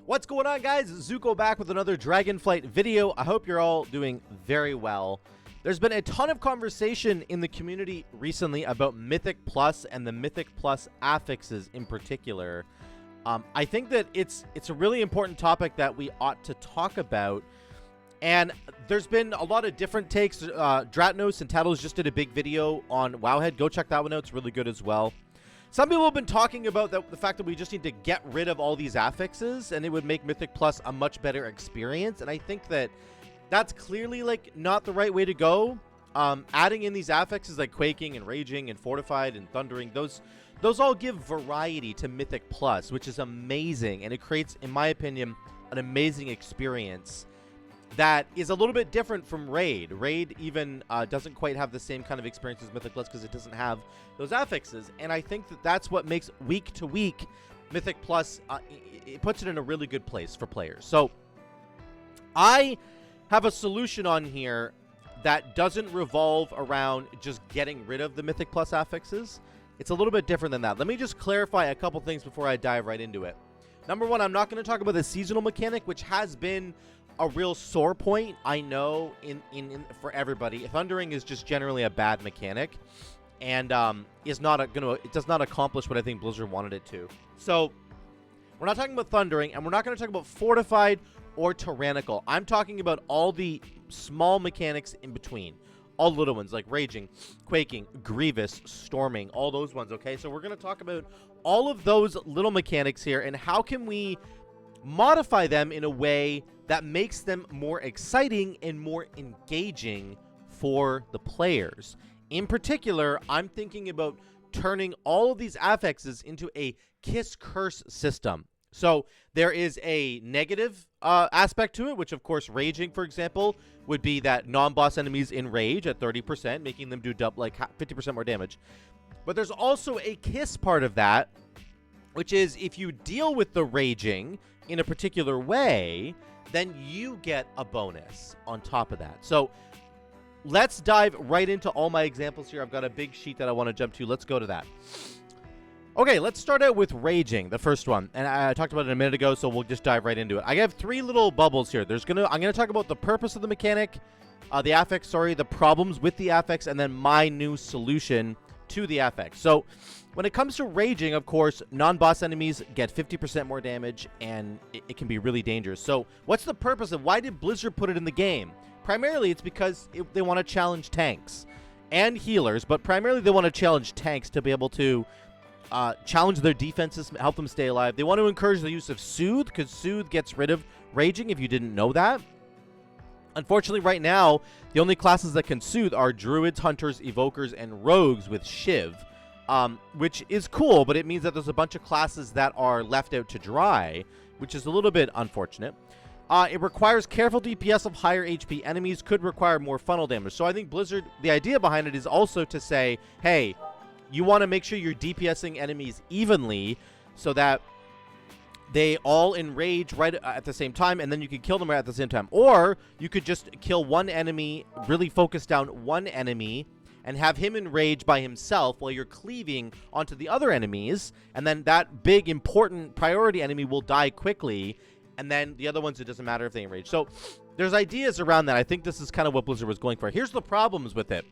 What's going on, guys? Zuko back with another Dragonflight video. I hope you're all doing very well. There's been a ton of conversation in the community recently about Mythic Plus and the Mythic Plus affixes in particular. I think that it's a really important topic that we ought to talk about. And there's been a lot of different takes. Dratnos and Tattles just did a big video on Wowhead. Go check that one out. It's really good as well. Some people have been talking about the fact that we just need to get rid of all these affixes and it would make Mythic Plus a much better experience. And I think that that's clearly like not the right way to go. Adding in these affixes like Quaking and Raging and Fortified and Thundering, those all give variety to Mythic Plus, which is amazing. And it creates, in my opinion, an amazing experience that is a little bit different from Raid. Raid even doesn't quite have the same kind of experience as Mythic Plus because it doesn't have those affixes. And I think that that's what makes week to week Mythic Plus, it puts it in a really good place for players. So I have a solution on here that doesn't revolve around just getting rid of the Mythic Plus affixes. It's a little bit different than that. Let me just clarify a couple things before I dive right into it. Number one, I'm not going to talk about the seasonal mechanic, which has been a real sore point, I know, for everybody. Thundering is just generally a bad mechanic, and it does not accomplish what I think Blizzard wanted it to. So we're not talking about Thundering, and we're not going to talk about Fortified or Tyrannical. I'm talking about all the small mechanics in between, all the little ones like Raging, Quaking, Grievous, Storming, all those ones. Okay, so we're going to talk about all of those little mechanics here, and how can we modify them in a way that makes them more exciting and more engaging for the players. In particular, I'm thinking about turning all of these affixes into a kiss curse system. So there is a negative aspect to it, which of course Raging, for example, would be that non-boss enemies enrage at 30%, making them do 50% more damage. But there's also a kiss part of that, which is if you deal with the Raging in a particular way, then you get a bonus on top of that. So let's dive right into all my examples here. I've got a big sheet that I want to jump to. Let's go to that. Okay, let's start out with Raging, the first one. And I talked about it a minute ago, so we'll just dive right into it. I have three little bubbles here. I'm going to talk about the purpose of the mechanic, the affix, the problems with the affix, and then my new solution to the affix. So when it comes to Raging, of course, non-boss enemies get 50% more damage, and it can be really dangerous. So what's the purpose of why did Blizzard put it in the game? Primarily, it's because they want to challenge tanks and healers, but primarily they want to challenge tanks to be able to challenge their defenses, help them stay alive. They want to encourage the use of Soothe, because Soothe gets rid of Raging, if you didn't know that. Unfortunately, right now, the only classes that can Soothe are Druids, Hunters, Evokers, and Rogues with Shiv. Which is cool, but it means that there's a bunch of classes that are left out to dry, which is a little bit unfortunate. It requires careful DPS of higher HP enemies, could require more funnel damage. So I think Blizzard, the idea behind it is also to say, hey, you want to make sure you're DPSing enemies evenly so that they all enrage right at the same time, and then you can kill them right at the same time. Or you could just kill one enemy, really focus down one enemy, and have him enrage by himself while you're cleaving onto the other enemies, and then that big, important priority enemy will die quickly, and then the other ones, it doesn't matter if they enrage. So there's ideas around that. I think this is kind of what Blizzard was going for. Here's the problems with it.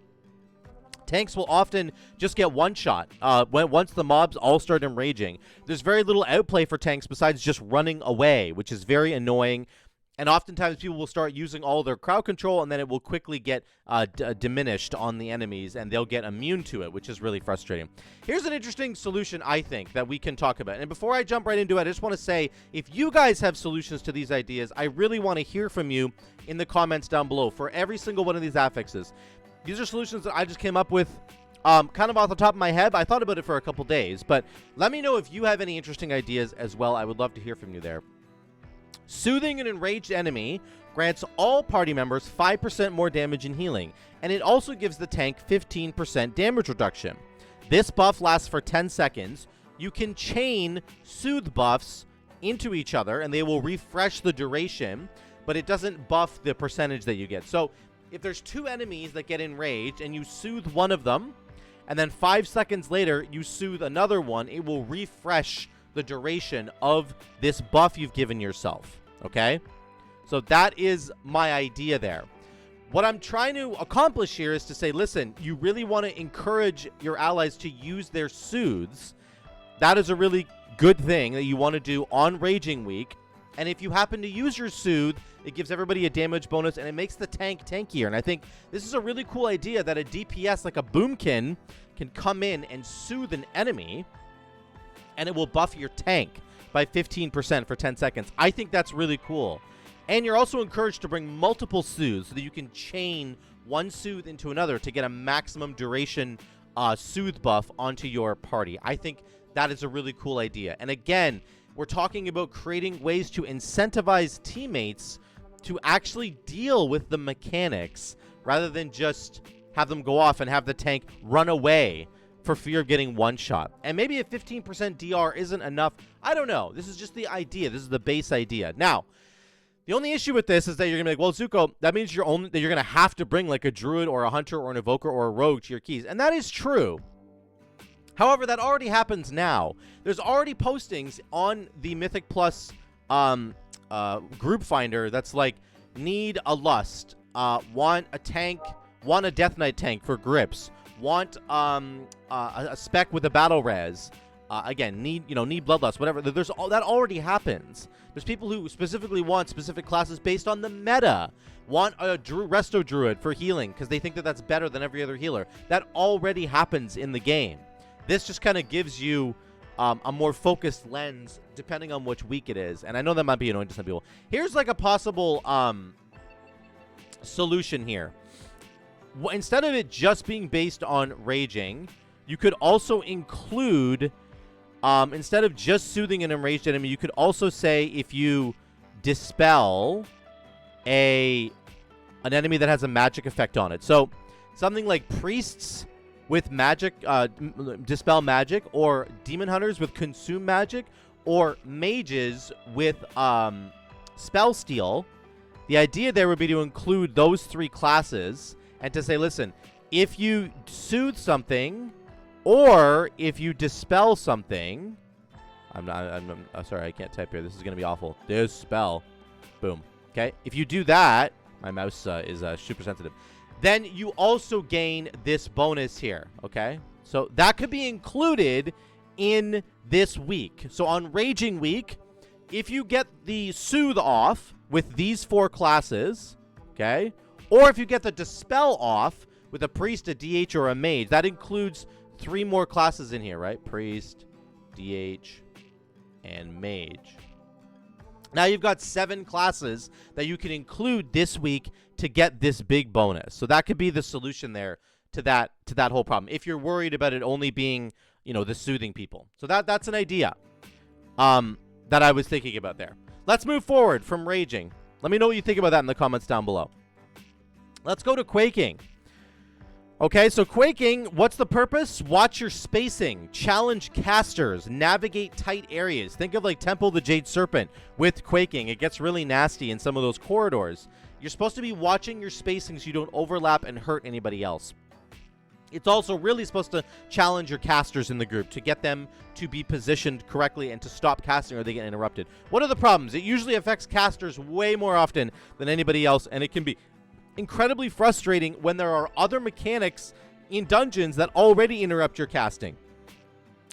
Tanks will often just get one shot once the mobs all start enraging. There's very little outplay for tanks besides just running away, which is very annoying. And oftentimes people will start using all their crowd control, and then it will quickly get diminished on the enemies, and they'll get immune to it, which is really frustrating. Here's an interesting solution, I think, that we can talk about. And before I jump right into it, I just want to say, if you guys have solutions to these ideas, I really want to hear from you in the comments down below for every single one of these affixes. These are solutions that I just came up with kind of off the top of my head. I thought about it for a couple days, but let me know if you have any interesting ideas as well. I would love to hear from you there. Soothing an enraged enemy grants all party members 5% more damage and healing, and it also gives the tank 15% damage reduction. This buff lasts for 10 seconds. You can chain Soothe buffs into each other, and they will refresh the duration, but it doesn't buff the percentage that you get. So if there's two enemies that get enraged, and you Soothe one of them, and then 5 seconds later you Soothe another one, it will refresh the duration of this buff you've given yourself, okay? So that is my idea there. What I'm trying to accomplish here is to say, listen, you really want to encourage your allies to use their soothes. That is a really good thing that you want to do on Raging Week. And if you happen to use your soothe, it gives everybody a damage bonus, and it makes the tank tankier. And I think this is a really cool idea that a DPS like a Boomkin can come in and soothe an enemy, and it will buff your tank by 15% for 10 seconds. I think that's really cool. And you're also encouraged to bring multiple soothes so that you can chain one soothe into another to get a maximum duration soothe buff onto your party. I think that is a really cool idea. And again, we're talking about creating ways to incentivize teammates to actually deal with the mechanics rather than just have them go off and have the tank run away for fear of getting one shot. And maybe a 15% DR isn't enough. I don't know. This is just the idea. This is the base idea. Now, the only issue with this is that you're going to be like, well, Zuko, that means you're going to have to bring like a druid or a hunter or an evoker or a rogue to your keys. And that is true. However, that already happens now. There's already postings on the Mythic Plus group finder that's like, need a lust, want a tank, want a Death Knight tank for grips, want a spec with a battle res. Again, need bloodlust, whatever. There's all that already happens. There's people who specifically want specific classes based on the meta. Want a resto druid for healing because they think that that's better than every other healer. That already happens in the game. This just kind of gives you a more focused lens depending on which week it is. And I know that might be annoying to some people. Here's like a possible solution here. Instead of it just being based on raging, you could also include, instead of just soothing an enraged enemy, you could also say if you dispel an enemy that has a magic effect on it. So something like priests with magic, dispel magic, or demon hunters with consume magic, or mages with spell steal. The idea there would be to include those three classes and to say, listen, if you soothe something or if you dispel something, I'm sorry, I can't type here. This is going to be awful. Dispel. Boom. Okay. If you do that, my mouse is super sensitive. Then you also gain this bonus here, okay? So that could be included in this week. So on Raging Week, if you get the Soothe off with these four classes, okay? Or if you get the Dispel off with a Priest, a DH, or a Mage, that includes 3 more classes in here, right? Priest, DH, and Mage. Now you've got 7 classes that you can include this week to get this big bonus. So that could be the solution there to that whole problem. If you're worried about it only being, the soothing people. So that's an idea that I was thinking about there. Let's move forward from raging. Let me know what you think about that in the comments down below. Let's go to quaking. Okay, so quaking, what's the purpose? Watch your spacing, challenge casters, navigate tight areas. Think of like Temple of the Jade Serpent with quaking. It gets really nasty in some of those corridors. You're supposed to be watching your spacing so you don't overlap and hurt anybody else. It's also really supposed to challenge your casters in the group to get them to be positioned correctly and to stop casting or they get interrupted. What are the problems? It usually affects casters way more often than anybody else, and it can be incredibly frustrating when there are other mechanics in dungeons that already interrupt your casting.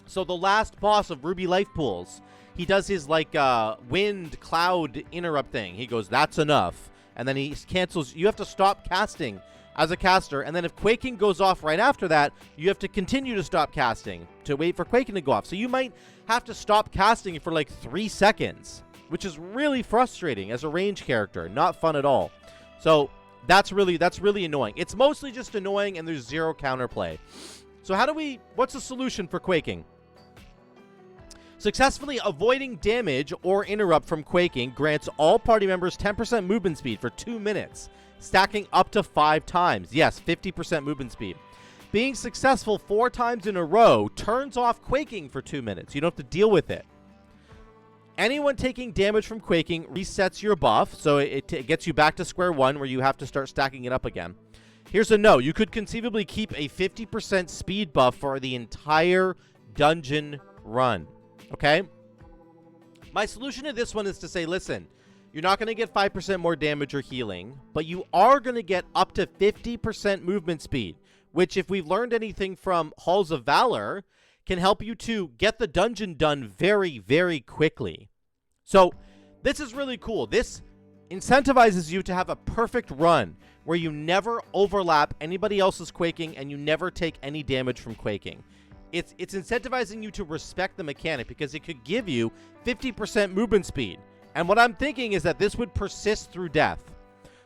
So the last boss of Ruby Life Pools, he does his like wind cloud interrupt thing. He goes, that's enough. And then he cancels. You have to stop casting as a caster. And then if quaking goes off right after that, you have to continue to stop casting to wait for quaking to go off. So you might have to stop casting for like 3 seconds, which is really frustrating as a range character. Not fun at all. So that's really annoying. It's mostly just annoying and there's 0 counterplay. So what's the solution for quaking? Successfully avoiding damage or interrupt from quaking grants all party members 10% movement speed for 2 minutes, stacking up to 5 times. Yes, 50% movement speed. Being successful 4 times in a row turns off quaking for 2 minutes. You don't have to deal with it. Anyone taking damage from quaking resets your buff, so it gets you back to square one where you have to start stacking it up again. Here's a no. You could conceivably keep a 50% speed buff for the entire dungeon run. Okay? My solution to this one is to say, listen, you're not going to get 5% more damage or healing, but you are going to get up to 50% movement speed, which, if we've learned anything from Halls of Valor, can help you to get the dungeon done very, very quickly. So this is really cool. This incentivizes you to have a perfect run where you never overlap anybody else's quaking and you never take any damage from quaking. It's incentivizing you to respect the mechanic because it could give you 50% movement speed. And what I'm thinking is that this would persist through death.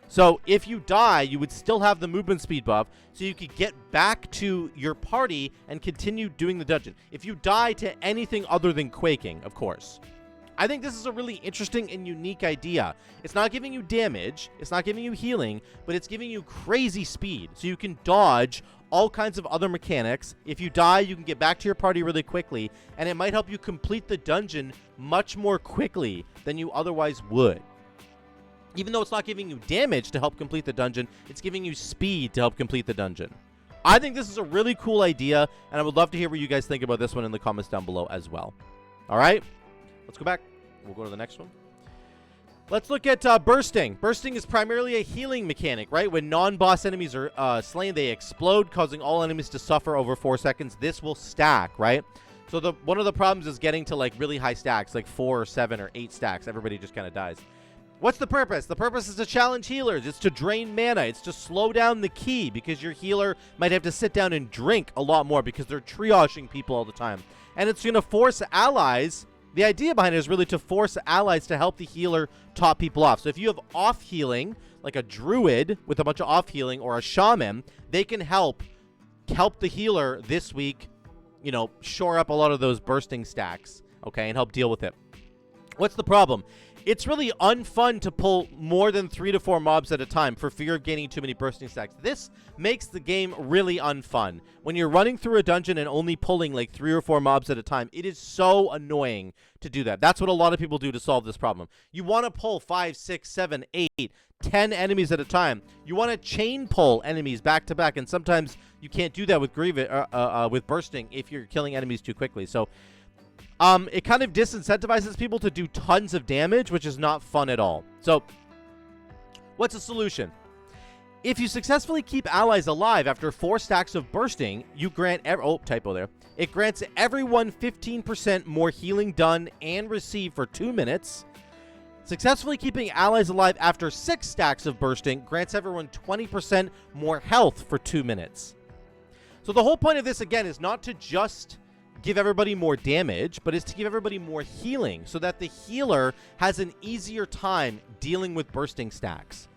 So if you die, you would still have the movement speed buff, so you could get back to your party and continue doing the dungeon. If you die to anything other than quaking, of course. I think this is a really interesting and unique idea. It's not giving you damage, it's not giving you healing, but it's giving you crazy speed, so you can dodge all kinds of other mechanics. If you die, you can get back to your party really quickly, and it might help you complete the dungeon much more quickly than you otherwise would. Even though it's not giving you damage to help complete the dungeon, it's giving you speed to help complete the dungeon. I think this is a really cool idea, and I would love to hear what you guys think about this one in the comments down below as well. All right, let's go back. We'll go to the next one. Let's look at Bursting. Bursting is primarily a healing mechanic, right? When non-boss enemies are slain, they explode, causing all enemies to suffer over 4 seconds. This will stack, right? So one of the problems is getting to like really high stacks, like 4 or 7 or 8 stacks. Everybody just kind of dies. What's the purpose? The purpose is to challenge healers. It's to drain mana. It's to slow down the key because your healer might have to sit down and drink a lot more because they're triaging people all the time. And it's going to force allies. The idea behind it is really to force allies to help the healer top people off. So if you have off healing, like a druid with a bunch of off healing or a shaman, they can help the healer this week, you know, shore up a lot of those bursting stacks, okay, and help deal with it. What's the problem? It's really unfun to pull more than 3 to 4 mobs at a time for fear of gaining too many bursting stacks. This makes the game really unfun. When you're running through a dungeon and only pulling like 3 or 4 mobs at a time, it is so annoying to do that. That's what a lot of people do to solve this problem. You want to pull 5, 6, 7, 8, 10 enemies at a time. You want to chain pull enemies back to back, and sometimes you can't do that with Grievous, with Bursting if you're killing enemies too quickly. So it kind of disincentivizes people to do tons of damage, which is not fun at all. So what's the solution? If you successfully keep allies alive after 4 stacks of bursting, you grant typo there. It grants everyone 15% more healing done and received for 2 minutes. Successfully keeping allies alive after 6 stacks of bursting grants everyone 20% more health for 2 minutes. So the whole point of this, again, is not to just give everybody more damage, but is to give everybody more healing so that the healer has an easier time dealing with bursting stacks.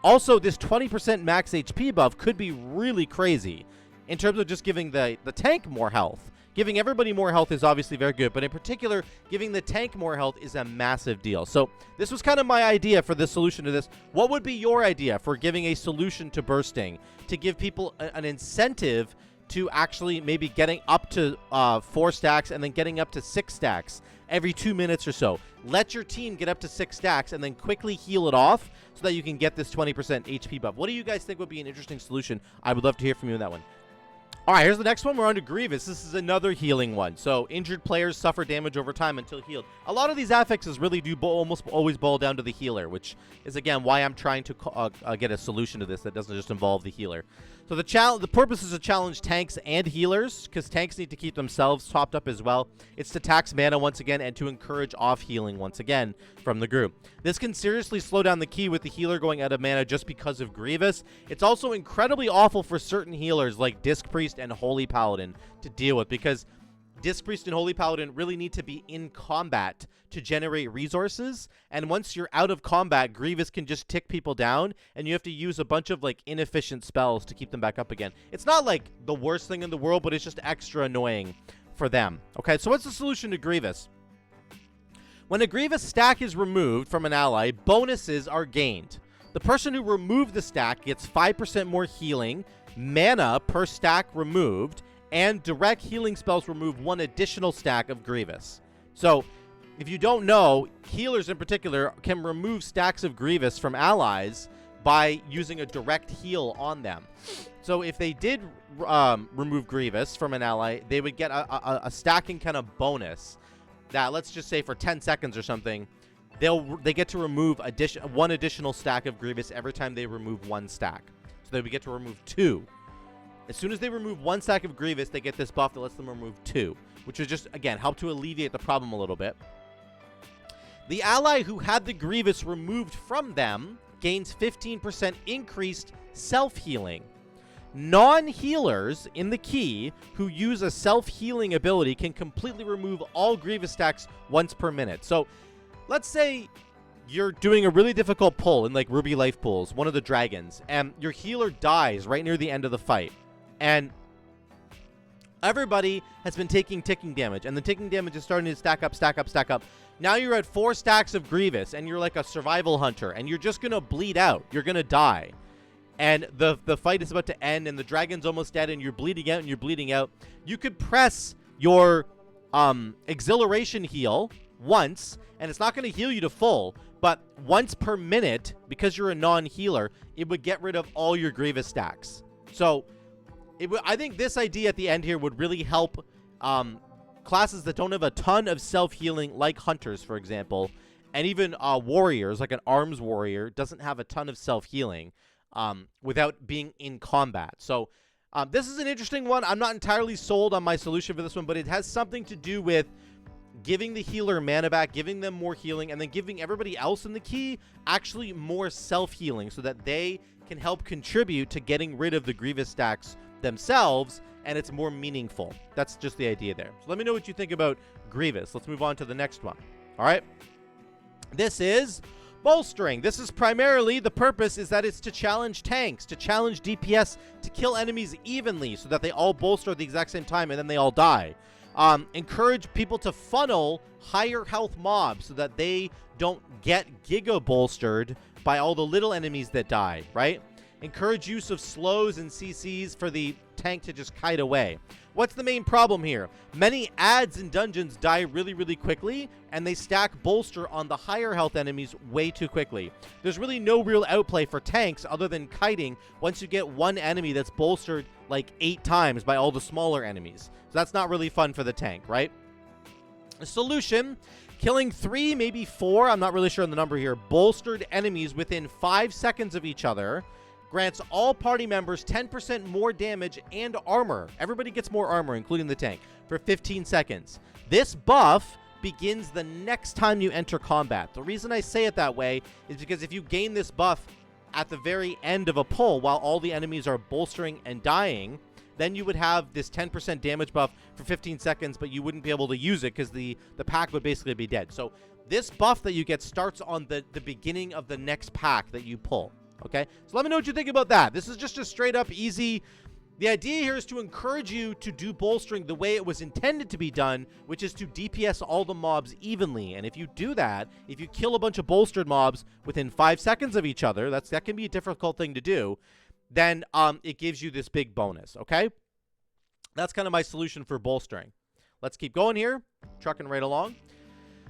Also, this 20% max HP buff could be really crazy in terms of just giving the tank more health. Giving everybody more health is obviously very good, but in particular, giving the tank more health is a massive deal. So this was kind of my idea for the solution to this. What would be your idea for giving a solution to bursting to give people an incentive to actually maybe getting up to 4 stacks and then getting up to 6 stacks every 2 minutes or so? Let your team get up to 6 stacks and then quickly heal it off so that you can get this 20% HP buff. What do you guys think would be an interesting solution? I would love to hear from you on that one. All right, here's the next one. We're on to Grievous. This is another healing one. So injured players suffer damage over time until healed. A lot of these affixes really do almost always boil down to the healer, which is, again, why I'm trying to get a solution to this that doesn't just involve the healer. So the purpose is to challenge tanks and healers, because tanks need to keep themselves topped up as well. It's to tax mana once again and to encourage off-healing once again from the group. This can seriously slow down the key with the healer going out of mana just because of Grievous. It's also incredibly awful for certain healers like Disc Priest and Holy Paladin to deal with, because Disc Priest and Holy Paladin really need to be in combat to generate resources, and once you're out of combat, Grievous can just tick people down, and you have to use a bunch of like inefficient spells to keep them back up again. It's not like the worst thing in the world, but it's just extra annoying for them. Okay, so what's the solution to Grievous? When a Grievous stack is removed from an ally, bonuses are gained. The person who removed the stack gets 5% more healing, mana per stack removed, and direct healing spells remove 1 additional stack of Grievous. So, if you don't know, healers in particular can remove stacks of Grievous from allies by using a direct heal on them. So if they did remove Grievous from an ally, they would get a stacking kind of bonus. that, let's just say for 10 seconds or something, they get to remove one additional stack of Grievous every time they remove one stack. So they would get to remove 2. As soon as they remove 1 stack of Grievous, they get this buff that lets them remove 2, which would just, again, help to alleviate the problem a little bit. The ally who had the Grievous removed from them gains 15% increased self-healing. Non-healers in the key who use a self-healing ability can completely remove all Grievous stacks once per minute. So, let's say you're doing a really difficult pull in like Ruby Life pulls, one of the dragons, and your healer dies right near the end of the fight. And everybody has been taking ticking damage, and the ticking damage is starting to stack up, stack up, stack up. Now you're at 4 stacks of Grievous, and you're like a survival hunter, and you're just going to bleed out. You're going to die. And the fight is about to end, and the dragon's almost dead, and you're bleeding out, and you're bleeding out. You could press your exhilaration heal once, and it's not going to heal you to full, but once per minute, because you're a non-healer, it would get rid of all your Grievous stacks. So I think this idea at the end here would really help classes that don't have a ton of self-healing, like hunters, for example, and even warriors, like an arms warrior, doesn't have a ton of self-healing without being in combat. So this is an interesting one. I'm not entirely sold on my solution for this one, but it has something to do with giving the healer mana back, giving them more healing, and then giving everybody else in the key actually more self-healing so that they can help contribute to getting rid of the Grievous stacks themselves, and it's more meaningful. That's just the idea there. So let me know what you think about Grievous. Let's move on to the next one. All right. This is Bolstering. This is primarily, the purpose is that it's to challenge tanks, to challenge DPS, to kill enemies evenly so that they all bolster at the exact same time and then they all die. Encourage people to funnel higher health mobs so that they don't get giga bolstered by all the little enemies that die, right? Encourage use of slows and CCs for the tank to just kite away. What's the main problem here? Many adds in dungeons die really, really quickly, and they stack bolster on the higher health enemies way too quickly. There's really no real outplay for tanks other than kiting once you get one enemy that's bolstered like 8 times by all the smaller enemies. So that's not really fun for the tank, right? The solution: killing 3, maybe 4, I'm not really sure on the number here, bolstered enemies within 5 seconds of each other grants all party members 10% more damage and armor. Everybody gets more armor, including the tank, for 15 seconds. This buff begins the next time you enter combat. The reason I say it that way is because if you gain this buff at the very end of a pull while all the enemies are bolstering and dying, then you would have this 10% damage buff for 15 seconds, but you wouldn't be able to use it because the pack would basically be dead. So this buff that you get starts on the beginning of the next pack that you pull. Okay, so let me know what you think about that. This is just a straight up easy. The idea here is to encourage you to do bolstering the way it was intended to be done, which is to DPS all the mobs evenly. And if you do that, if you kill a bunch of bolstered mobs within 5 seconds of each other, that can be a difficult thing to do, then it gives you this big bonus, okay? That's kind of my solution for bolstering. Let's keep going here, trucking right along.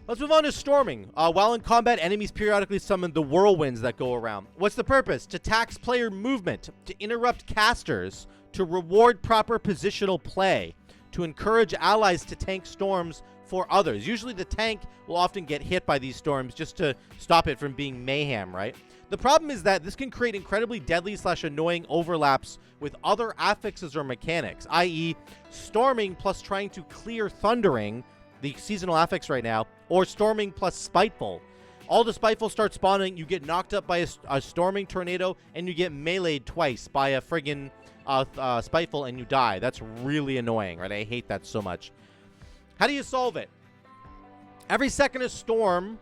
Let's move on to Storming. While in combat, enemies periodically summon the whirlwinds that go around. What's the purpose? To tax player movement, to interrupt casters, to reward proper positional play, to encourage allies to tank storms for others. Usually the tank will often get hit by these storms just to stop it from being mayhem, right? The problem is that this can create incredibly deadly / annoying overlaps with other affixes or mechanics, i.e. Storming plus trying to clear Thundering, the seasonal affix right now, or Storming plus Spiteful. All the Spiteful start spawning, you get knocked up by a Storming tornado, and you get meleeed twice by a friggin' Spiteful, and you die. That's really annoying, right? I hate that so much. How do you solve it? Every second a storm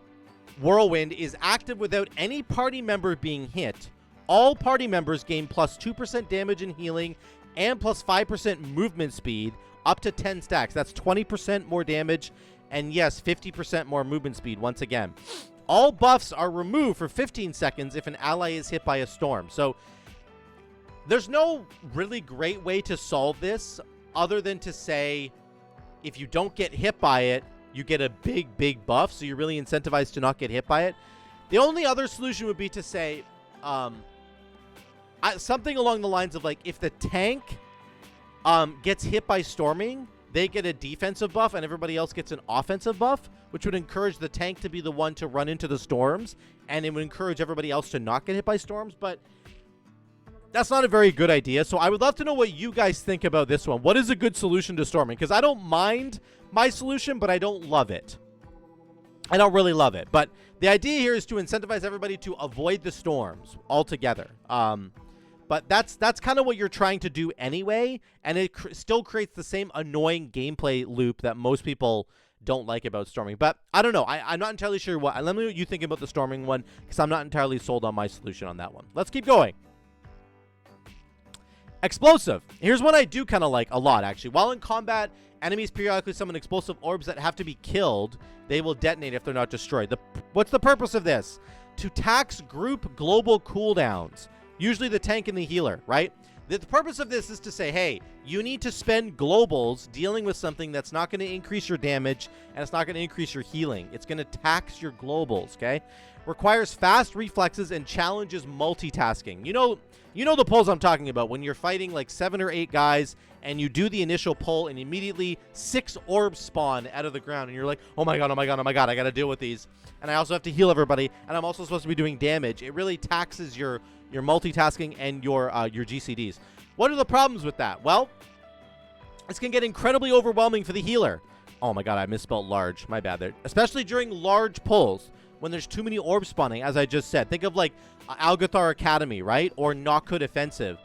whirlwind is active without any party member being hit, all party members gain plus 2% damage and healing and plus 5% movement speed up to 10 stacks. That's 20% more damage and, yes, 50% more movement speed once again. All buffs are removed for 15 seconds if an ally is hit by a storm. So there's no really great way to solve this other than to say if you don't get hit by it, you get a big buff, so you're really incentivized to not get hit by it. The only other solution would be to say something along the lines of, like, if the tank gets hit by storming, they get a defensive buff and everybody else gets an offensive buff, which would encourage the tank to be the one to run into the storms, and it would encourage everybody else to not get hit by storms. But that's not a very good idea. So I would love to know what you guys think about this one. What is a good solution to storming? Because I don't mind my solution, but I don't love it. I don't really love it. But the idea here is to incentivize everybody to avoid the storms altogether. But that's kind of what you're trying to do anyway, and it still creates the same annoying gameplay loop that most people don't like about storming. But I don't know. I'm not entirely sure what. Let me know what you think about the storming one, because I'm not entirely sold on my solution on that one. Let's keep going. Explosive. Here's one I do kind of like a lot, actually. While in combat, enemies periodically summon explosive orbs that have to be killed. They will detonate if they're not destroyed. What's the purpose of this? To tax group global cooldowns. Usually the tank and the healer, right? The purpose of this is to say, hey, you need to spend globals dealing with something that's not going to increase your damage, and it's not going to increase your healing. It's going to tax your globals, okay? Requires fast reflexes and challenges multitasking. You know the pulls I'm talking about, when you're fighting like 7 or 8 guys and you do the initial pull and immediately 6 orbs spawn out of the ground and you're like, oh my god, oh my god, oh my god, I gotta deal with these. And I also have to heal everybody, and I'm also supposed to be doing damage. It really taxes your multitasking and your GCDs. What are the problems with that? Well, this can get incredibly overwhelming for the healer. Oh my god, I misspelled large. My bad there. Especially during large pulls, when there's too many orbs spawning, as I just said. Think of like Algathar Academy, right? Or Nokkut Offensive.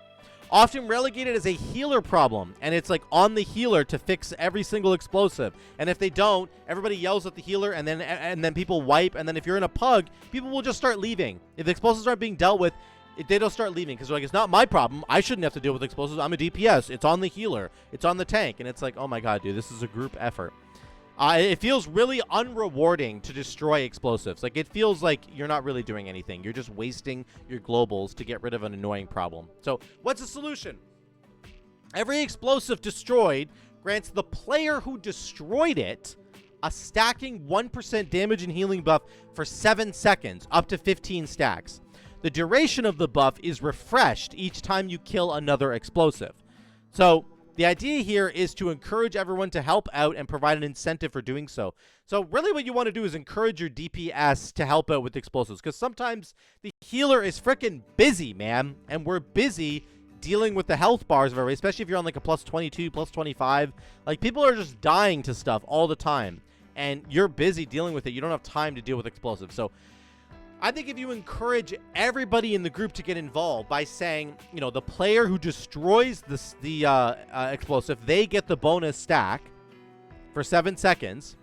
Often relegated as a healer problem, and it's like on the healer to fix every single explosive. And if they don't, everybody yells at the healer, and then people wipe. And then if you're in a pug, people will just start leaving. If the explosives aren't being dealt with, they don't start leaving, because like, it's not my problem. I shouldn't have to deal with explosives. I'm a DPS. It's on the healer. It's on the tank. And it's like, oh my god, dude, this is a group effort. It feels really unrewarding to destroy explosives. Like, it feels like you're not really doing anything. You're just wasting your globals to get rid of an annoying problem. So what's the solution? Every explosive destroyed grants the player who destroyed it a stacking 1% damage and healing buff for 7 seconds, up to 15 stacks. The duration of the buff is refreshed each time you kill another explosive. So the idea here is to encourage everyone to help out and provide an incentive for doing so. So really what you want to do is encourage your DPS to help out with explosives, because sometimes the healer is freaking busy, man, and we're busy dealing with the health bars of everybody, especially if you're on like a plus 22, plus 25. Like, people are just dying to stuff all the time, and you're busy dealing with it. You don't have time to deal with explosives. So I think if you encourage everybody in the group to get involved by saying, you know, the player who destroys the explosive, they get the bonus stack for 7 seconds.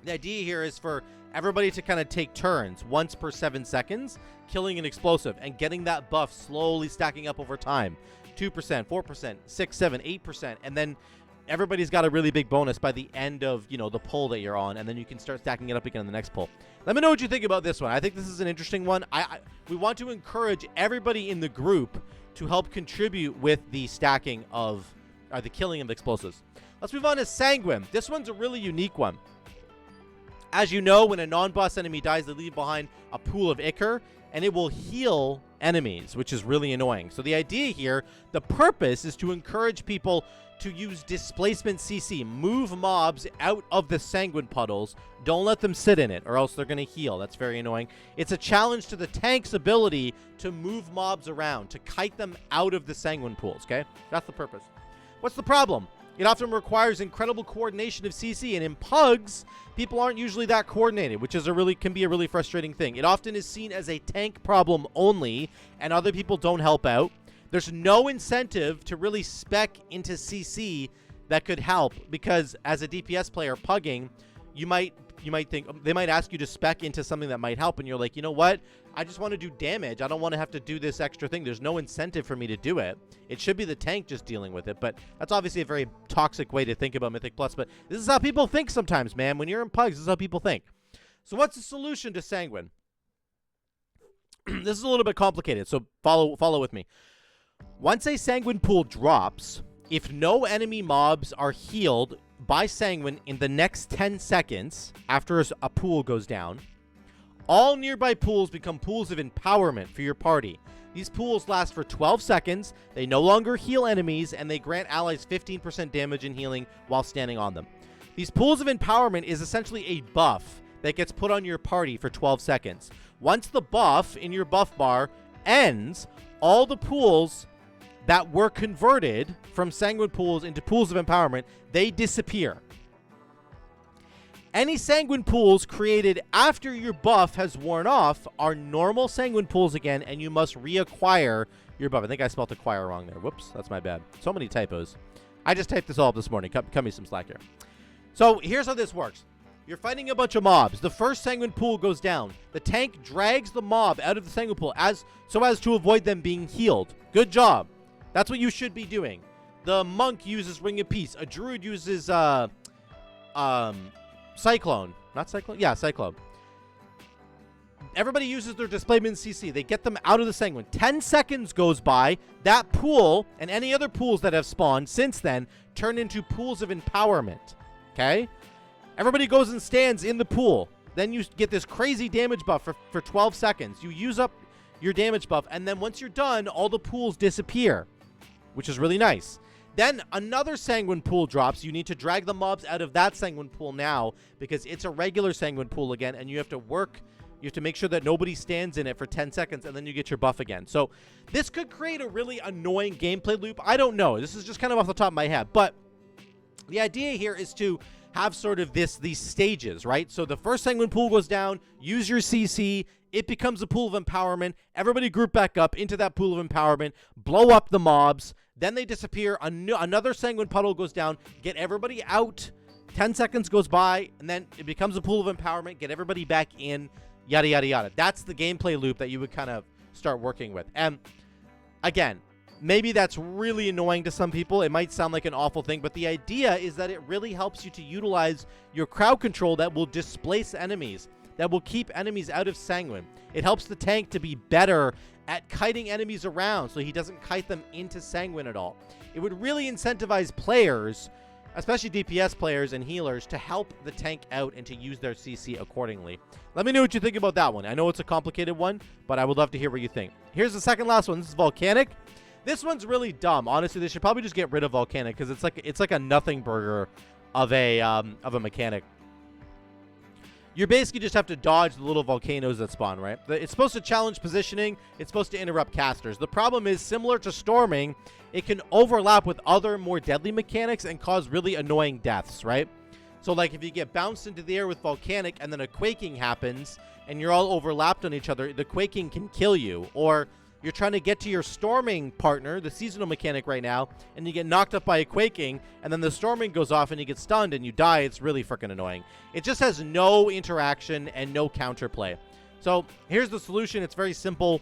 The idea here is for everybody to kind of take turns once per 7 seconds, killing an explosive and getting that buff slowly stacking up over time. 2%, 4%, 6, 7, 8%, and then everybody's got a really big bonus by the end of, you know, the pull that you're on, and then you can start stacking it up again in the next pull. Let me know what you think about this one. I think this is an interesting one. We want to encourage everybody in the group to help contribute with the stacking of, or the killing of explosives. Let's move on to Sanguine. This one's a really unique one. As you know, when a non-boss enemy dies, they leave behind a pool of ichor, and it will heal enemies, which is really annoying. So the idea here, the purpose is to encourage people to use displacement CC. Move mobs out of the Sanguine puddles. Don't let them sit in it, or else they're going to heal. That's very annoying. It's a challenge to the tank's ability to move mobs around, to kite them out of the Sanguine pools, okay? That's the purpose. What's the problem? It often requires incredible coordination of CC, and in pugs, people aren't usually that coordinated, which is can be a really frustrating thing. It often is seen as a tank problem only, and other people don't help out. There's no incentive to really spec into CC that could help, because as a DPS player pugging, you might think they might ask you to spec into something that might help, and you're like, you know what? I just want to do damage. I don't want to have to do this extra thing. There's no incentive for me to do it. It should be the tank just dealing with it, but that's obviously a very toxic way to think about Mythic Plus, but this is how people think sometimes, man. When you're in pugs, this is how people think. So what's the solution to Sanguine? This is a little bit complicated, so follow with me. Once a Sanguine pool drops, if no enemy mobs are healed by Sanguine in the next 10 seconds after a pool goes down, all nearby pools become pools of empowerment for your party. These pools last for 12 seconds, they no longer heal enemies, and they grant allies 15% damage and healing while standing on them. These pools of empowerment is essentially a buff that gets put on your party for 12 seconds. Once the buff in your buff bar ends, all the pools that were converted from Sanguine pools into pools of empowerment, they disappear. Any Sanguine pools created after your buff has worn off are normal Sanguine pools again, and you must reacquire your buff. I think I spelled acquire wrong there. Whoops, that's my bad. So many typos. I just typed this all up this morning. Cut me some slack here. So here's how this works. You're fighting a bunch of mobs. The first Sanguine pool goes down. The tank drags the mob out of the Sanguine pool so as to avoid them being healed. Good job. That's what you should be doing. The monk uses Ring of Peace. A druid uses Cyclone. Not Cyclone? Yeah, Cyclone. Everybody uses their displacement CC. They get them out of the Sanguine. 10 seconds goes by. That pool and any other pools that have spawned since then turn into pools of empowerment. Okay? Everybody goes and stands in the pool. Then you get this crazy damage buff for 12 seconds. You use up your damage buff, and then once you're done, all the pools disappear, which is really nice. Then another Sanguine pool drops. You need to drag the mobs out of that Sanguine pool now because it's a regular Sanguine pool again, and you have to work. You have to make sure that nobody stands in it for 10 seconds, and then you get your buff again. So this could create a really annoying gameplay loop. I don't know. This is just kind of off the top of my head. But the idea here is to have sort of these stages, right? So the first Sanguine pool goes down. Use your CC. It becomes a pool of empowerment. Everybody group back up into that pool of empowerment. Blow up the mobs. Then they disappear. Another Sanguine puddle goes down. Get everybody out. 10 seconds goes by, and then it becomes a pool of empowerment. Get everybody back in. Yada, yada, yada. That's the gameplay loop that you would kind of start working with. And again, maybe that's really annoying to some people. It might sound like an awful thing, but the idea is that it really helps you to utilize your crowd control that will displace enemies, that will keep enemies out of Sanguine. It helps the tank to be better at kiting enemies around so he doesn't kite them into Sanguine at all. It would really incentivize players, especially DPS players and healers, to help the tank out and to use their CC accordingly. Let me know what you think about that one. I know it's a complicated one, but I would love to hear what you think. Here's the second last one. This is Volcanic. This one's really dumb. Honestly, they should probably just get rid of Volcanic because it's like a nothing burger of a mechanic. You basically just have to dodge the little volcanoes that spawn, right? It's supposed to challenge positioning. It's supposed to interrupt casters. The problem is, similar to storming, it can overlap with other more deadly mechanics and cause really annoying deaths, right? So like if you get bounced into the air with Volcanic and then a Quaking happens and you're all overlapped on each other, the Quaking can kill you. Or you're trying to get to your storming partner, the seasonal mechanic right now, and you get knocked up by a Quaking, and then the storming goes off and you get stunned and you die. It's really freaking annoying. It just has no interaction and no counterplay. So here's the solution. It's very simple.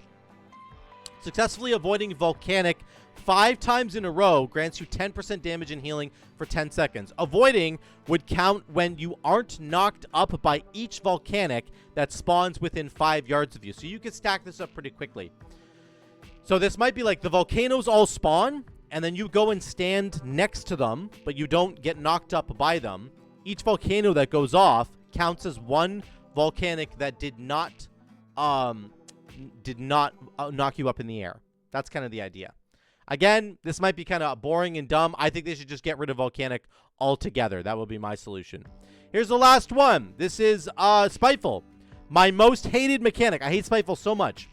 Successfully avoiding Volcanic 5 times in a row grants you 10% damage and healing for 10 seconds. Avoiding would count when you aren't knocked up by each Volcanic that spawns within 5 yards of you. So you can stack this up pretty quickly. So this might be like the volcanoes all spawn, and then you go and stand next to them, but you don't get knocked up by them. Each volcano that goes off counts as one Volcanic that did not knock you up in the air. That's kind of the idea. Again, this might be kind of boring and dumb. I think they should just get rid of Volcanic altogether. That would be my solution. Here's the last one. This is Spiteful. My most hated mechanic. I hate Spiteful so much.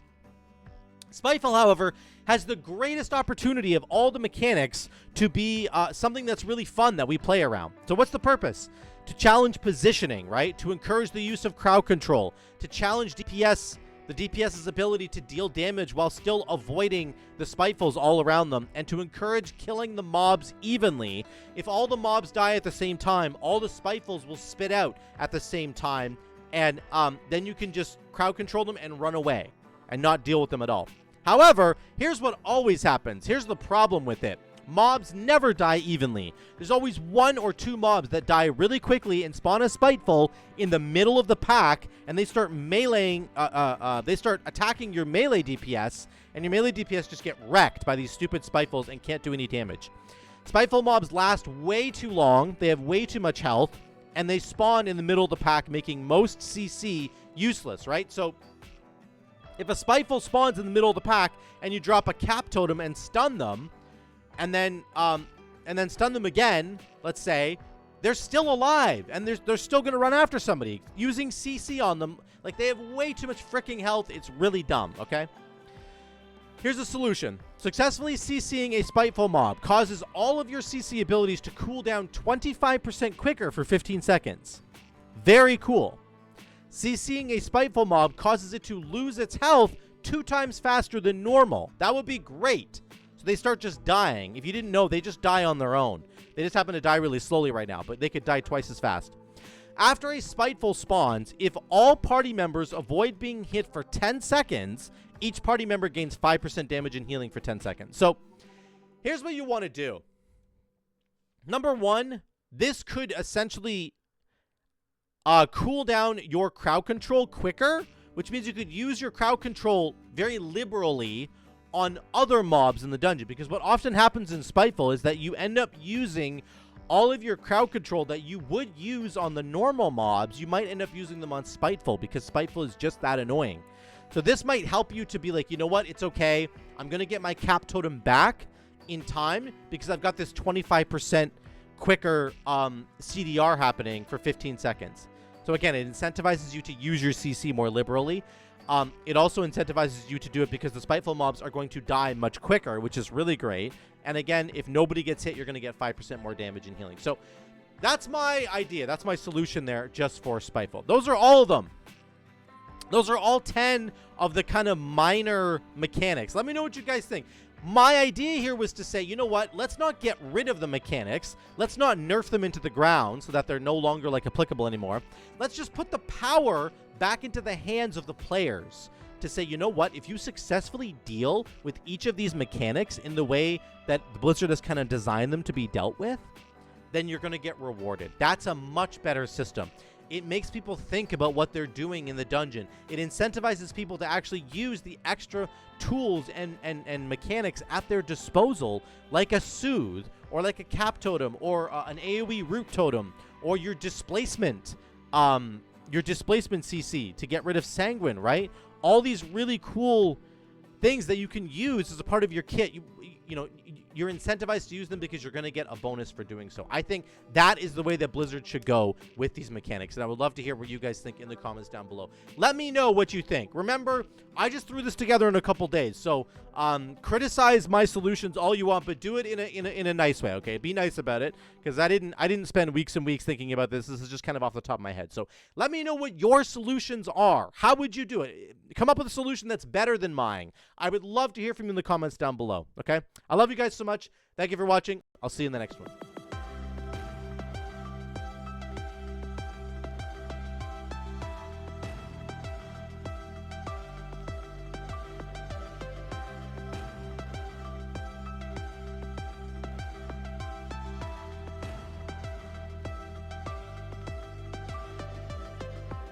Spiteful, however, has the greatest opportunity of all the mechanics to be something that's really fun that we play around. So what's the purpose? To challenge positioning, right? To encourage the use of crowd control. To challenge DPS, the DPS's ability to deal damage while still avoiding the Spitefuls all around them. And to encourage killing the mobs evenly. If all the mobs die at the same time, all the Spitefuls will spit out at the same time. And then you can just crowd control them and run away and not deal with them at all. However, here's what always happens. Here's the problem with it. Mobs never die evenly. There's always 1 or 2 mobs that die really quickly and spawn a Spiteful in the middle of the pack, and they start meleeing, they start attacking your melee DPS, and your melee DPS just get wrecked by these stupid Spitefuls and can't do any damage. Spiteful mobs last way too long, they have way too much health, and they spawn in the middle of the pack, making most CC useless, right? So If a Spiteful spawns in the middle of the pack and you drop a cap totem and stun them, and then stun them again, let's say, they're still alive and they're still going to run after somebody using CC on them. Like, they have way too much freaking health. It's really dumb, okay? Here's a solution. Successfully CCing a Spiteful mob causes all of your CC abilities to cool down 25% quicker for 15 seconds. Very cool. CCing a Spiteful mob causes it to lose its health 2 times faster than normal. That would be great. So they start just dying. If you didn't know, they just die on their own. They just happen to die really slowly right now, but they could die twice as fast. After a Spiteful spawns, if all party members avoid being hit for 10 seconds, each party member gains 5% damage and healing for 10 seconds. So here's what you want to do. Number one, this could essentially cool down your crowd control quicker, which means you could use your crowd control very liberally on other mobs in the dungeon, because what often happens in Spiteful is that you end up using all of your crowd control that you would use on the normal mobs. You might end up using them on Spiteful because Spiteful is just that annoying. So this might help you to be like, you know what, it's okay, I'm gonna get my cap totem back in time because I've got this 25% quicker CDR happening for 15 seconds. So again, it incentivizes you to use your CC more liberally. It also incentivizes you to do it because the Spiteful mobs are going to die much quicker, which is really great. And again, if nobody gets hit, you're going to get 5% more damage and healing. So that's my idea. That's my solution there just for Spiteful. Those are all of them. Those are all 10 of the kind of minor mechanics. Let me know what you guys think. My idea here was to say, you know what? Let's not get rid of the mechanics. Let's not nerf them into the ground so that they're no longer like applicable anymore. Let's just put the power back into the hands of the players to say, you know what? If you successfully deal with each of these mechanics in the way that Blizzard has kind of designed them to be dealt with, then you're going to get rewarded. That's a much better system. It makes people think about what they're doing in the dungeon. It incentivizes people to actually use the extra tools and mechanics at their disposal, like a Soothe, or like a Cap Totem, or an AoE Root Totem, or your displacement CC to get rid of Sanguine, right? All these really cool things that you can use as a part of your kit. You know, you're incentivized to use them because you're going to get a bonus for doing so. I think that is the way that Blizzard should go with these mechanics, and I would love to hear what you guys think in the comments down below. Let me know what you think. Remember, I just threw this together in a couple days, so criticize my solutions all you want, but do it in a nice way, okay? Be nice about it, because I didn't spend weeks and weeks thinking about this. This is just kind of off the top of my head. So let me know what your solutions are. How would you do it? Come up with a solution that's better than mine. I would love to hear from you in the comments down below, okay? I love you guys so much. Thank you for watching. I'll see you in the next one.